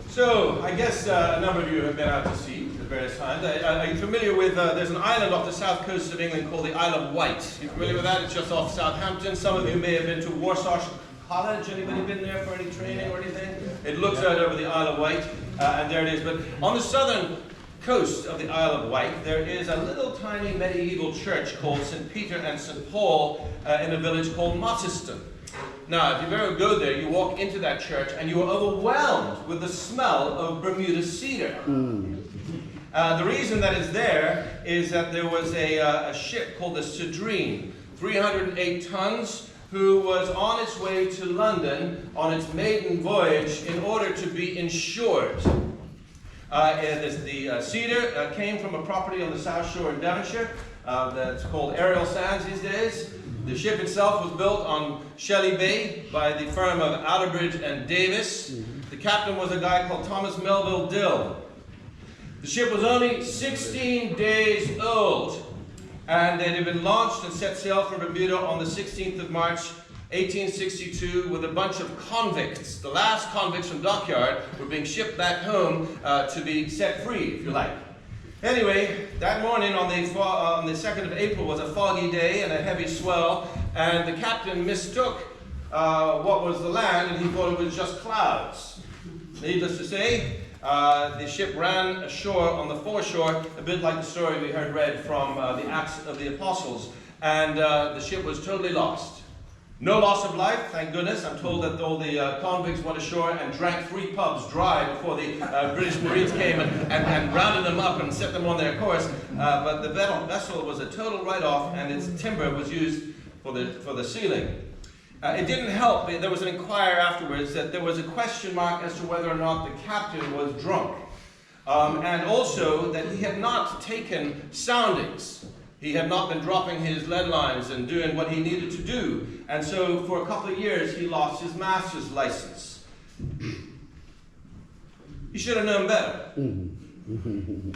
So, I guess a number of you have been out to sea at various times. Are you familiar with, there's an island off the south coast of England called the Isle of Wight. Are you familiar with that? It's just off Southampton. Some of you may have been to Warsaw College. Anybody been there for any training or anything? It looks out over the Isle of Wight, and there it is. But on the southern coast of the Isle of Wight, there is a little tiny medieval church called St. Peter and St. Paul in a village called Mottiston. Now, if you ever go there, you walk into that church and you are overwhelmed with the smell of Bermuda cedar. The reason that it's there is that there was a ship called the Cedrine, 308 tons, who was on its way to London on its maiden voyage in order to be insured. The cedar came from a property on the South Shore in Devonshire that's called Ariel Sands these days. The ship itself was built on Shelley Bay by the firm of Atterbridge and Davis. The captain was a guy called Thomas Melville Dill. The ship was only 16 days old, and it had been launched and set sail for Bermuda on the 16th of March, 1862, with a bunch of convicts. The last convicts from Dockyard were being shipped back home to be set free, if you like. Anyway, that morning on the 2nd of April was a foggy day and a heavy swell, and the captain mistook what was the land, and he thought it was just clouds. Needless to say, the ship ran ashore on the foreshore, a bit like the story we heard read from the Acts of the Apostles, and the ship was totally lost. No loss of life, thank goodness. I'm told that all the convicts went ashore and drank 3 pubs dry before the British Marines came and rounded them up and set them on their course. But the vessel was a total write-off, and its timber was used for the ceiling. It didn't help. There was an inquiry afterwards that there was a question mark as to whether or not the captain was drunk. And also that he had not taken soundings. He had not been dropping his lead lines and doing what he needed to do. And so for a couple of years, he lost his master's license. He should have known better.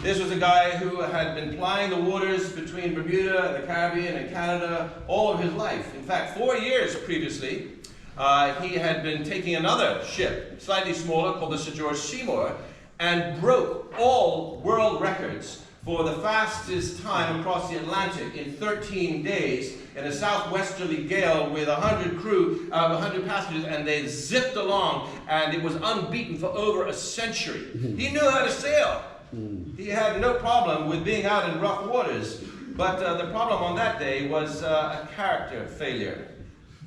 This was a guy who had been plying the waters between Bermuda and the Caribbean and Canada all of his life. In fact, 4 years previously, he had been taking another ship, slightly smaller, called the Sir George Seymour, and broke all world records for the fastest time across the Atlantic in 13 days in a southwesterly gale with 100 passengers, and they zipped along, and it was unbeaten for over a century. He knew how to sail. He had no problem with being out in rough waters, but the problem on that day was a character failure.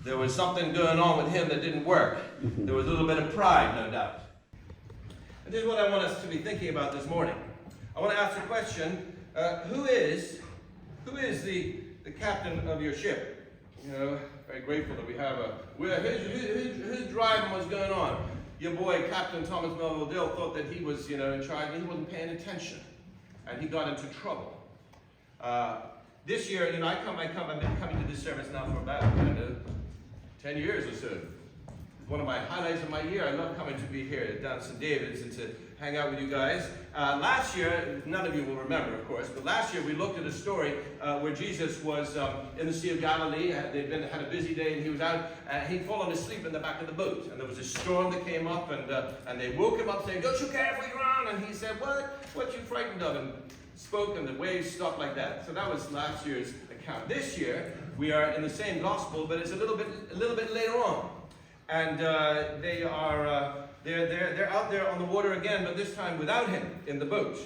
There was something going on with him that didn't work. There was a little bit of pride, no doubt. And this is what I want us to be thinking about this morning. I want to ask the question, who is the captain of your ship? You know, very grateful that we have who's driving what's going on? Your boy, Captain Thomas Melville Dill, thought that he was, in charge, and he wasn't paying attention. And he got into trouble. This year, I've been coming to this service now for about, 10 years or so. One of my highlights of my year. I love coming to be here down at St. David's and to hang out with you guys. Last year, none of you will remember, of course, but last year we looked at a story where Jesus was in the Sea of Galilee. They'd had a busy day, and he was out. He'd fallen asleep in the back of the boat, and there was a storm that came up, and they woke him up saying, "Don't you care if we drown?" And he said, "What you frightened of?" And spoke, and the waves stopped like that. So that was last year's account. This year we are in the same gospel, but it's a little bit later on. And they're out there on the water again, but this time without him in the boat.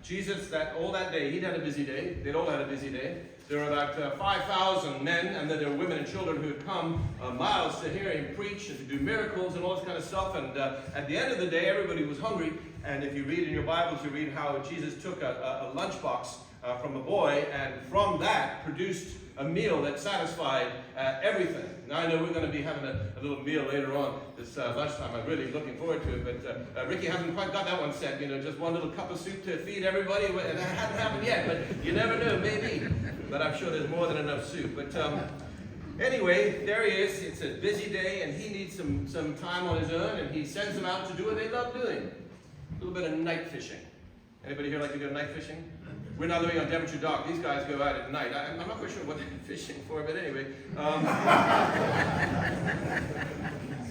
Jesus, all that day, he'd had a busy day. They'd all had a busy day. There were about 5,000 men, and then there were women and children who had come miles to hear him preach and to do miracles and all this kind of stuff. And at the end of the day, everybody was hungry. And if you read in your Bibles, you read how Jesus took a lunchbox from a boy, and from that produced a meal that satisfied everything. Now I know we're going to be having a little meal later on this lunchtime. I'm really looking forward to it, but Ricky hasn't quite got that one set. Just one little cup of soup to feed everybody. And that hasn't happened yet, but you never know, maybe. But I'm sure there's more than enough soup. But anyway, there he is. It's a busy day, and he needs some time on his own, and he sends them out to do what they love doing. A little bit of night fishing. Anybody here like to go night fishing? We're not living on Devonshire Dock. These guys go out at night. I'm not quite sure what they're fishing for, but anyway.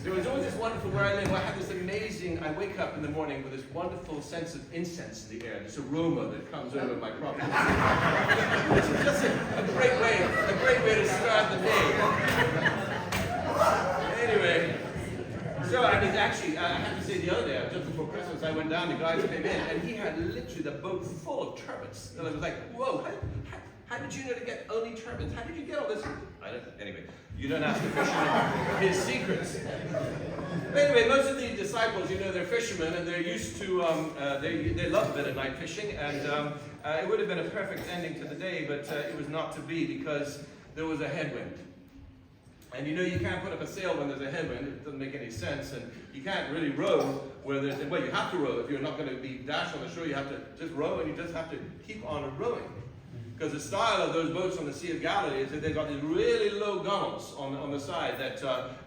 There was always this wonderful, where I live, I have this amazing, I wake up in the morning with this wonderful sense of incense in the air, this aroma that comes over my property. Which is just a great way to start the day. Anyway, so I mean, actually, I have to say the other day, just before Christmas, I went down, the guys came in, and he had literally the boat full of turbans. And I was like, whoa, how did you know to get only turbans? How did you get all this? Anyway, you don't ask the fisherman his secrets. Anyway, most of the disciples, they're fishermen, and they're used to, they love a bit of night fishing, and it would have been a perfect ending to the day, but it was not to be, because there was a headwind. And you can't put up a sail when there's a headwind. It doesn't make any sense. And you can't really row where there's, well, you have to row. If you're not going to be dashed on the shore, you have to just row, and you just have to keep on rowing. Because the style of those boats on the Sea of Galilee is that they've got these really low gunnels on the side.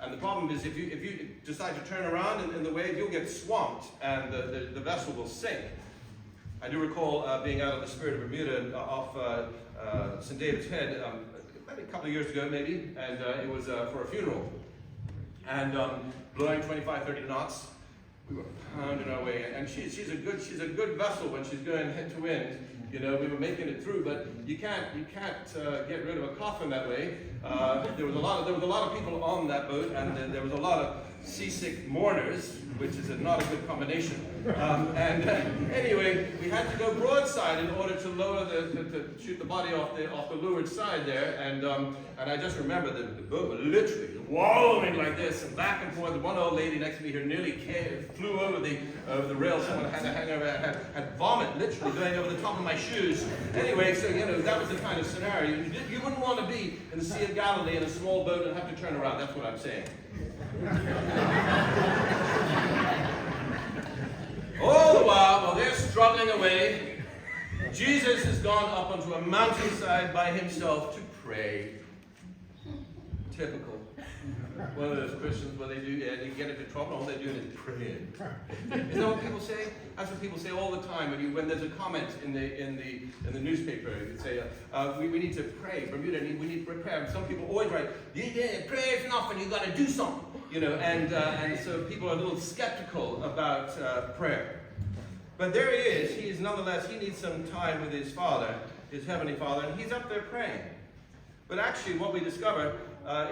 And the problem is if you decide to turn around in the wave, you'll get swamped, and the vessel will sink. I do recall being out of the Spirit of Bermuda off St. David's Head, maybe a couple of years ago, maybe, and it was for a funeral, and blowing 25-30 knots. We were pounding our way, and she's a good vessel when she's going head to wind. We were making it through, but you can't get rid of a coffin that way. There was a lot of people on that boat, and there was a lot of seasick mourners, which is not a good combination. Anyway, we had to go broadside in order to lower to shoot the body off the leeward side there, and I just remember the boat was literally wallowing like this and back and forth. One old lady next to me here nearly flew over the rail. Someone had to hang over, had vomit literally going over the top of my shoes. Anyway, so that was the kind of scenario. You wouldn't want to be in the Sea of Galilee in a small boat and have to turn around. That's what I'm saying. All the while they're struggling away, Jesus has gone up onto a mountainside by himself to pray. Typical. One of those Christians where they get into trouble, all they're doing is praying. You know what people say? That's what people say all the time. When there's a comment in the newspaper, you say, we need to pray. Bermuda, we need to prepare. And some people always write, prayer is enough, and you've got to do something. And so people are a little skeptical about prayer. But there he is. Nonetheless, he needs some time with his Father, his Heavenly Father, and he's up there praying. But actually, what we discover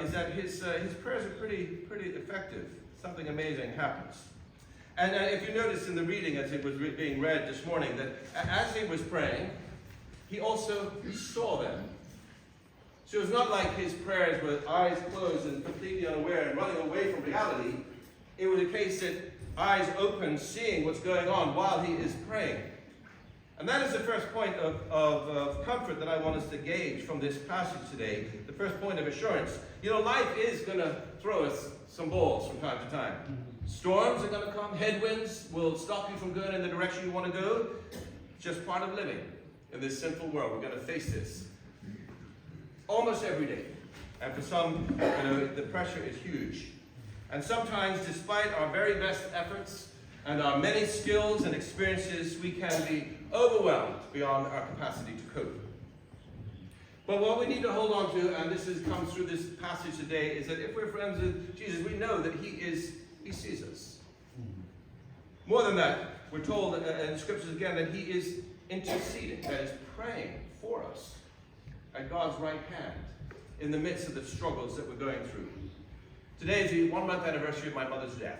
is that his prayers are pretty effective. Something amazing happens. And if you notice in the reading as it was being read this morning, that as he was praying, he also saw them. So it's not like his prayers were eyes closed and completely unaware and running away from reality. It was a case that eyes open, seeing what's going on while he is praying. And that is the first point of comfort that I want us to gauge from this passage today. The first point of assurance. Life is going to throw us some balls from time to time. Storms are going to come. Headwinds will stop you from going in the direction you want to go. It's just part of living in this sinful world. We're going to face this almost every day. And for some, the pressure is huge. And sometimes, despite our very best efforts and our many skills and experiences, we can be overwhelmed beyond our capacity to cope. But what we need to hold on to, and this comes through this passage today, is that if we're friends with Jesus, we know that he sees us. More than that, we're told in the scriptures again that he is interceding, that is praying for us at God's right hand in the midst of the struggles that we're going through. Today is the 1-month anniversary of my mother's death,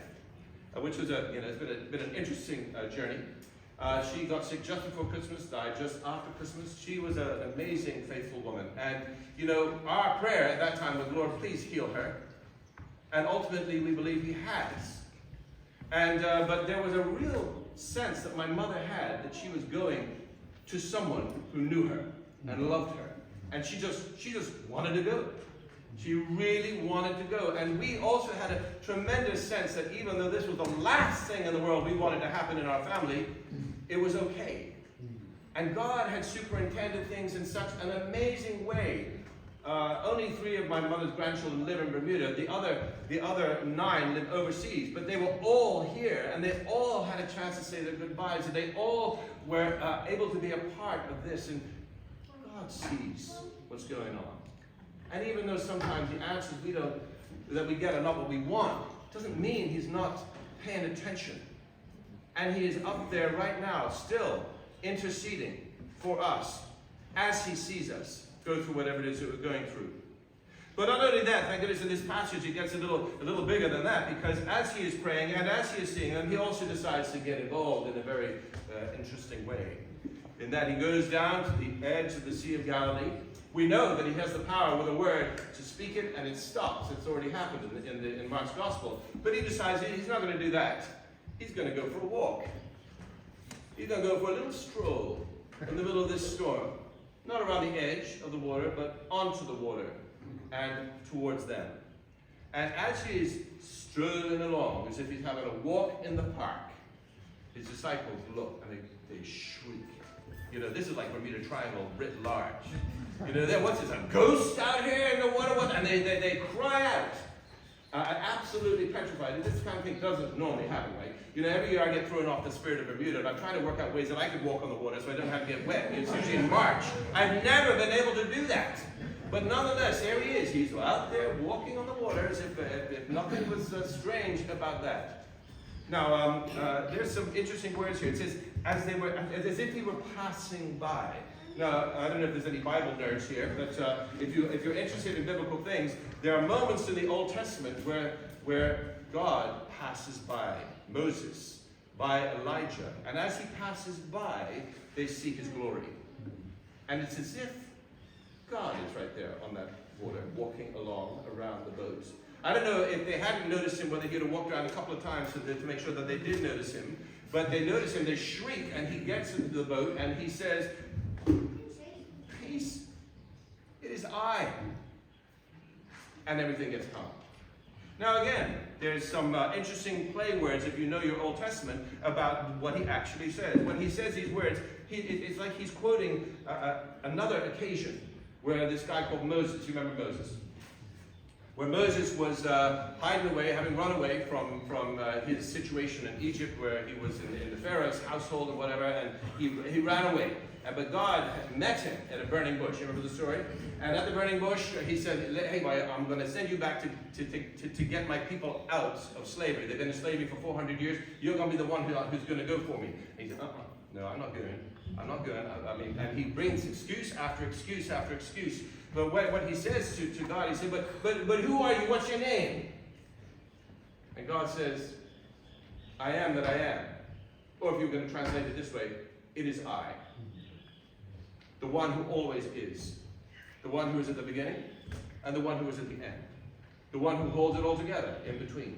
which was it's been an interesting journey. She got sick just before Christmas, died just after Christmas. She was an amazing, faithful woman. And, our prayer at that time was, Lord, please heal her. And ultimately, we believe he has. And but there was a real sense that my mother had that she was going to someone who knew her and loved her. And she just wanted to go. She really wanted to go. And we also had a tremendous sense that even though this was the last thing in the world we wanted to happen in our family, it was okay. And God had superintended things in such an amazing way. Only 3 of my mother's grandchildren live in Bermuda. The other 9 live overseas. But they were all here, and they all had a chance to say their goodbyes. And they all were able to be a part of this. And God sees what's going on. And even though sometimes the answers that we get are not what we want, doesn't mean he's not paying attention. And he is up there right now, still interceding for us as he sees us go through whatever it is that we're going through. But not only that, thank goodness in this passage it gets a little bigger than that, because as he is praying and as he is seeing them, he also decides to get involved in a very interesting way. In that he goes down to the edge of the Sea of Galilee. We know that he has the power with a word to speak it and it stops. It's already happened in Mark's Gospel. But he decides he's not going to do that. He's going to go for a walk. He's going to go for a little stroll in the middle of this storm. Not around the edge of the water, but onto the water and towards them. And as he is strolling along, as if he's having a walk in the park, his disciples look and they shriek. You know, this is like Bermuda Triangle writ large. You know, what's this, a ghost out here in the water? What? And they cry out. Absolutely petrified. And this kind of thing doesn't normally happen, right? You know, every year I get thrown off the Spirit of Bermuda, and I'm trying to work out ways that I could walk on the water so I don't have to get wet. It's usually in March. I've never been able to do that. But nonetheless, there he is. He's out there walking on the water as if nothing was strange about that. Now, there's some interesting words here. It says, as if he were passing by. Now, I don't know if there's any Bible nerds here, but if you're interested in biblical things, there are moments in the Old Testament where God passes by Moses, by Elijah, and as he passes by, they see his glory. And it's as if God is right there on that water, walking along around the boat. I don't know if they hadn't noticed him, whether he had walked around a couple of times to make sure that they did notice him, but they notice him, they shriek, and he gets into the boat, and he says, "Peace, it is I." And everything gets calm. Now again, there's some interesting play words, if you know your Old Testament, about what he actually says. When he says these words, it's like he's quoting another occasion where this guy called Moses, you remember Moses? Where Moses was hiding away, having run away from his situation in Egypt, where he was in the Pharaoh's household or whatever, and he ran away. But God met him at a burning bush. You remember the story? And at the burning bush, he said, "Hey, I'm going to send you back to get my people out of slavery. They've been in slavery for 400 years. You're going to be the one who's going to go for me." And he said, "No, I'm not going. I'm not going." I mean, and he brings excuse after excuse after excuse. But what he says to God, he said, but who are you? What's your name? And God says, "I am that I am." Or if you're going to translate it this way, it is I. The one who always is. The one who is at the beginning and the one who is at the end. The one who holds it all together in between.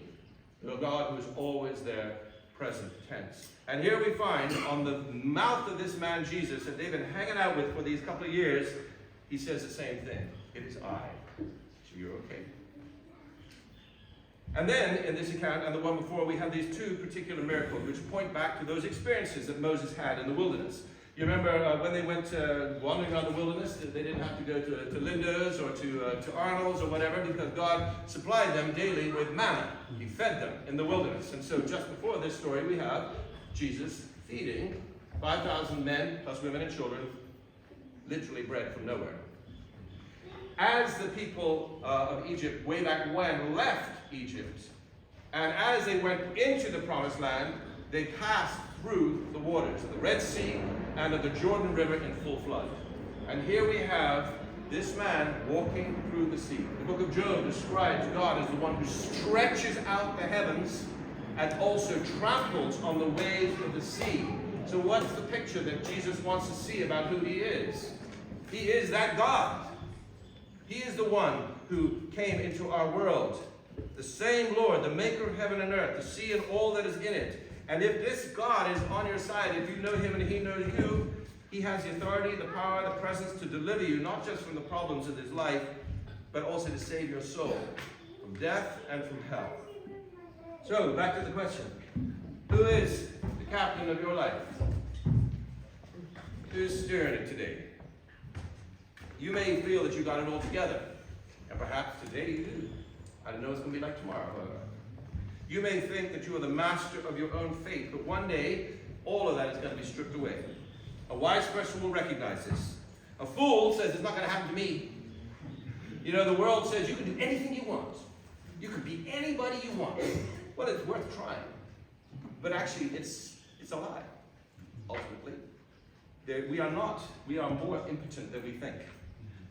The God who is always there, present tense. And here we find on the mouth of this man Jesus that they've been hanging out with for these couple of years, he says the same thing. It is I. So you're okay. And then in this account and the one before, we have these two particular miracles which point back to those experiences that Moses had in the wilderness. You remember when they went wandering around the wilderness, they didn't have to go to Linda's or to Arnold's or whatever, because God supplied them daily with manna. He fed them in the wilderness. And so just before this story, we have Jesus feeding 5,000 men, plus women and children, literally bread from nowhere. As the people of Egypt way back when left Egypt, and as they went into the promised land, they passed through the waters of the Red Sea and of the Jordan River in full flood. And here we have this man walking through the sea. The book of Job describes God as the one who stretches out the heavens and also tramples on the waves of the sea. So what's the picture that Jesus wants to see about who he is? He is that God. He is the one who came into our world. The same Lord, the maker of heaven and earth, the sea and all that is in it. And if this God is on your side, if you know him and he knows you, he has the authority, the power, the presence to deliver you, not just from the problems of this life, but also to save your soul from death and from hell. So, back to the question. Who is the captain of your life? Who's steering it today? You may feel that you got it all together, and perhaps today you do. I don't know what it's going to be like tomorrow, however. You may think that you are the master of your own fate, but one day, all of that is going to be stripped away. A wise person will recognize this. A fool says it's not going to happen to me. You know, the world says you can do anything you want. You can be anybody you want. Well, it's worth trying. But actually, it's a lie, ultimately. We are not. We are more impotent than we think.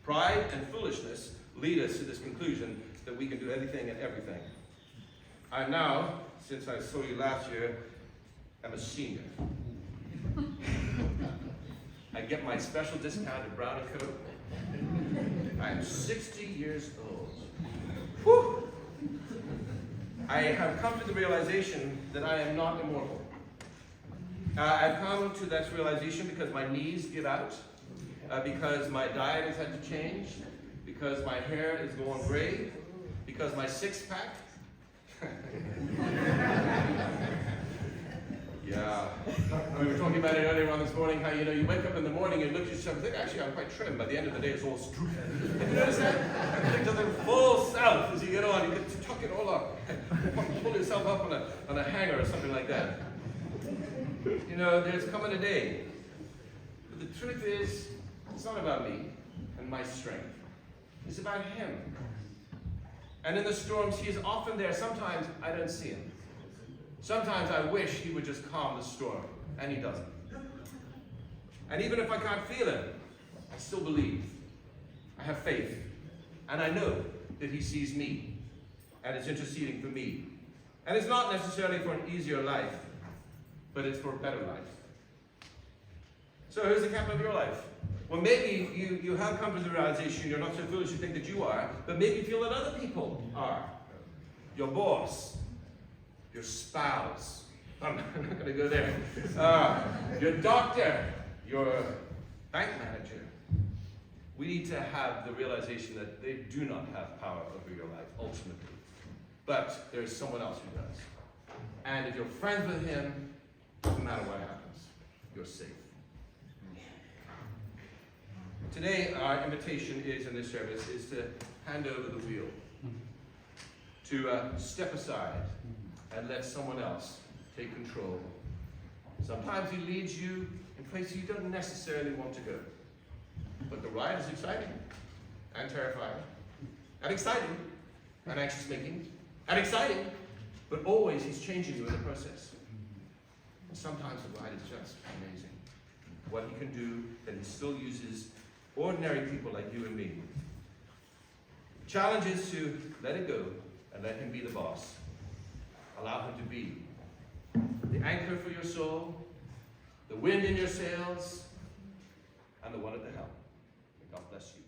Pride and foolishness lead us to this conclusion that we can do anything and everything. I now, since I saw you last year, am a senior. I get my special discount at Brown & Co. I am 60 years old. Whew. I have come to the realization that I am not immortal. I've come to that realization because my knees give out, because my diet has had to change, because my hair is going gray, because my six-pack. Yeah. We were talking about it earlier on this morning, how, you know, you wake up in the morning and look at yourself and think, actually, I'm quite trim. By the end of the day, it's all straight. Have you noticed that? Everything doesn't fall south as you get on. You get to tuck it all up. Pull yourself up on a hanger or something like that. You know, there's coming a day. But the truth is, it's not about me and my strength. It's about Him. And in the storms, He is often there. Sometimes I don't see Him. Sometimes I wish He would just calm the storm, and He doesn't. And even if I can't feel Him, I still believe. I have faith. And I know that He sees me, and is interceding for me. And it's not necessarily for an easier life, but it's for a better life. So who's the captain of your life? Well, maybe you have come to the realization you're not so foolish you think that you are, but maybe you feel that other people are. Your boss, your spouse. I'm not going to go there. Your doctor, your bank manager. We need to have the realization that they do not have power over your life, ultimately. But there is someone else who does. And if you're friends with Him, no matter what happens, you're safe. Today, our invitation is in this service is to hand over the wheel, to step aside and let someone else take control. Sometimes He leads you in places you don't necessarily want to go. But the ride is exciting and terrifying and exciting and anxious-making and exciting, but always He's changing you in the process. And sometimes the ride is just amazing. What He can do, that He still uses ordinary people like you and me. The challenge is to let it go and let Him be the boss. Allow Him to be the anchor for your soul, the wind in your sails, and the one at the helm. May God bless you.